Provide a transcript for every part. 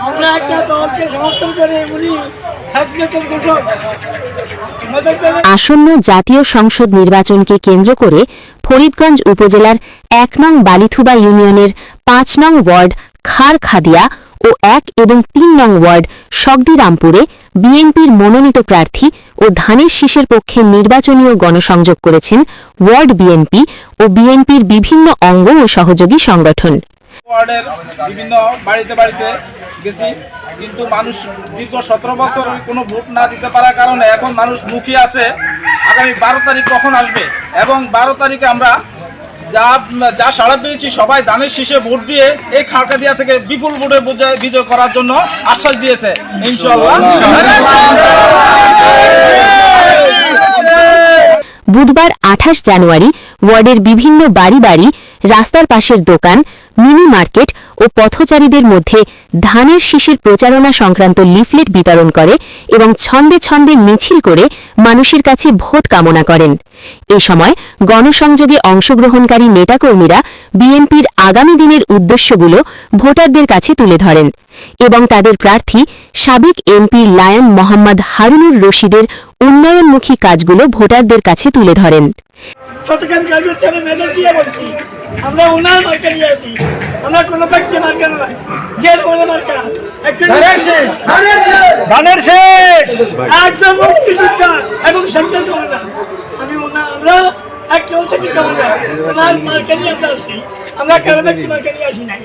আমরা একটা দলকে সমর্থন করে উনি আসন্ন জাতীয় সংসদ নির্বাচনকে কেন্দ্র করে ফরিদগঞ্জ উপজেলার ১ নং বালিথুবা ইউনিয়নের ৫ নং ওয়ার্ড খারখাদিয়া ও ১ এবং ৩ নং ওয়ার্ড শগদিরামপুরে বিএনপির মনোনীত প্রার্থী ও ধানের শীষের পক্ষে নির্বাচনীয় গণসংযোগ করেছেন ওয়ার্ড বিএনপি ও বিএনপির বিভিন্ন অঙ্গ ও সহযোগী সংগঠন। ওয়ার্ডের বিভিন্ন বাড়িতে বাড়িতে গেছি, কিন্তু মানুষ দীর্ঘ ১৭ বছর কোনো ভোট না দিতে পারার কারণে এখন মানুষ মুখিয়ে আছে আগামী ১২ তারিখ কখন আসবে, এবং ১২ তারিখে আমরা যা সাড়া পেয়েছি সবাই ধানের শীষে ভোট দিয়ে এই খারখাদিয়া থেকে বিপুল ভোটে বিজয় করার জন্য আশ্বাস দিয়েছে ইনশাআল্লাহ। বুধবার ২৮ জানুয়ারি ওয়ার্ডের বিভিন্ন বাড়ি বাড়ি, রাস্তার পাশের দোকান, মিনি মার্কেট ও পথচারীদের মধ্যে ধানের শীষের প্রচারণা সংক্রান্ত লিফলেট বিতরণ করে এবং ছন্দে ছন্দে মিছিল করে মানুষের কাছে ভোট কামনা করেন। এ সময় গণসংযোগে অংশগ্রহণকারী নেতাকর্মীরা বিএনপির আগামী দিনের উদ্দেশ্যগুলো ভোটারদের কাছে তুলে ধরেন এবং তাদের প্রার্থী সাবেক এমপি লায়ন মোহাম্মদ হারুনুর রশিদের উন্নয়নমুখী কাজগুলো ভোটারদের কাছে তুলে ধরেন। আমরা ওনার মার্কা নিয়ে আসি, আমরা কোনো ব্যক্তি মার্কা নয়, যে কোনো মার্কা একদম মুক্তিযোদ্ধা এবং সংখ্যা কমলা। আমরা একটা সংখ্যা কমলা ওনার মার্কা নিয়ে আমরা আসছি, আমরা কারো ব্যক্তি মার্কা নিয়ে আসি নাই।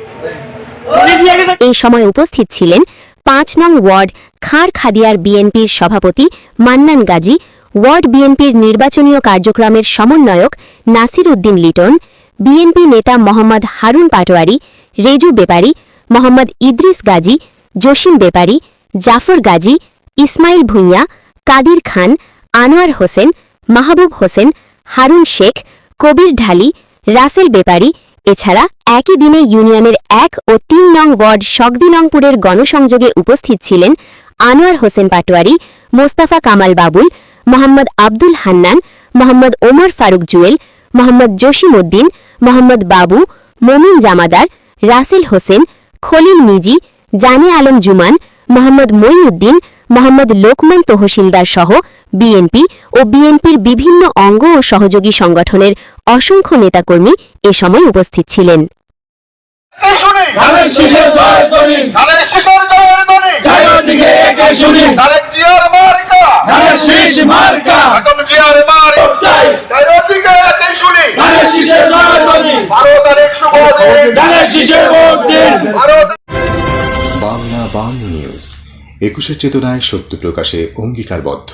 এই সময় উপস্থিত ছিলেন ৫ নং ওয়ার্ড খারখাদিয়ার বিএনপির সভাপতি মান্নান গাজী, ওয়ার্ড বিএনপির নির্বাচনীয় কার্যক্রমের সমন্বয়ক নাসির উদ্দিন লিটন, বিএনপি নেতা মোহাম্মদ হারুন পাটোয়ারি, রেজু বেপারী, মোহাম্মদ ইদ্রিস গাজী, জসিম বেপারী, জাফর গাজী, ইসমাইল ভূঁইয়া, কাদির খান, আনোয়ার হোসেন, মাহবুব হোসেন, হারুন শেখ, কবির ঢালি, রাসেল বেপারী এছাড়া একই দিনে ইউনিয়নের ১ ও ৩ নং ওয়ার্ড শগদিরামপুরের গণসংযোগে উপস্থিত ছিলেন আনোয়ার হোসেন পাটোয়ারি, মোস্তাফা কামাল বাবুল, মোহাম্মদ আব্দুল হান্নান, মোহাম্মদ ওমর ফারুক জুয়েল, মোহাম্মদ জসিম উদ্দিন, মোহাম্মদ বাবু, মমিন জামাদার, রাসেল হোসেন, খলিল মিজি, জানে আলম জুমান, মোহাম্মদ মঈউদ্দিন, মোহাম্মদ লোকমান তহসিলদার সহ বিএনপি ও বিএনপির বিভিন্ন অঙ্গ ও সহযোগী সংগঠনের অসংখ্য নেতাকর্মী এ সময় উপস্থিত ছিলেন। বাংলা নিউজ ২১ চেতনায় সত্য প্রকাশে অঙ্গীকারবদ্ধ।